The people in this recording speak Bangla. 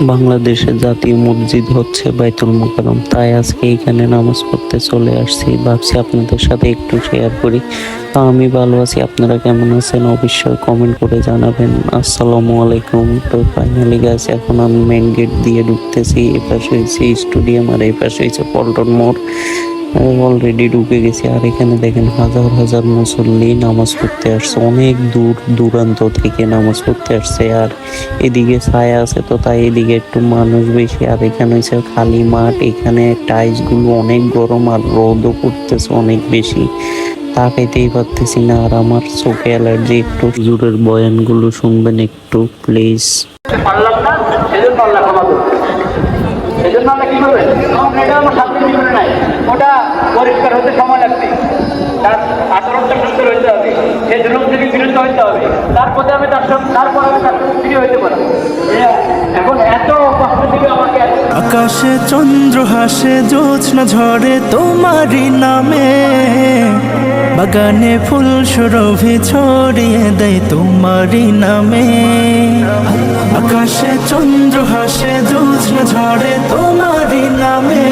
বাংলাদেশের জাতীয় মসজিদ হচ্ছে বাইতুল মোকাররম, তাই আজকে এখানে নামাজ পড়তে চলে আসছি। ভাবছি আপনাদের সাথে একটু শেয়ার করি। তা আমি ভালো আছি, আপনারা কেমন আছেন অবশ্যই কমেন্ট করে জানাবেন। আসসালামু আলাইকুম। তো ফাইনালি গাছ এখন আমি মেন গেট দিয়ে ঢুকতেছি। এপাশে হয়েছে স্টেডিয়াম আর এই পাশে হয়েছে পল্টন মোড়। অলরেডি ঢুকে গেছি। আর এখানে দেখেন হাজার হাজার মুসল্লি নামাজ পড়তে আসছে, অনেক দূর দূরান্ত থেকে নামাজ পড়তে আসছে। আর এদিকে ছায়া আছে, তো তাই এদিকে একটু মানুষ বেশি। আর এখানে হচ্ছে খালি মাঠ, এখানে টাইলস গুলো অনেক গরম আর রোদও পড়তেছে অনেক বেশি, তাকাইতেই পারতেছি না। আর আমার চোখে অ্যালার্জি, একটু জোরের বয়ান গুলো শুনবেন একটু প্লিজ। পারলাম না, সেজন্য আল্লাহ ক্ষমা করবে। সেজন্য আমরা কি করবেন, এটা আমার শাস্তির জীবনে নাই, ওটা পরিষ্কার হতে সময় লাগবে। তার আচরণটা সুন্দর হইতে হবে, সে জুলুম থেকে বিরত হইতে হবে, তারপরে আমি তার সঙ্গে ফিরে হইতে পারবো। এখন এত কষ্ট দিবে আমাকে। আকাশে চন্দ্র হাসে, জ্যোৎস্না ঝরে তোমারই নামে, বাগানে ফুল সুরভি ছড়িয়ে দেয় তোমারই নামে। আকাশে চন্দ্র হাসে, জ্যোৎস্না ঝরে তোমারই নামে।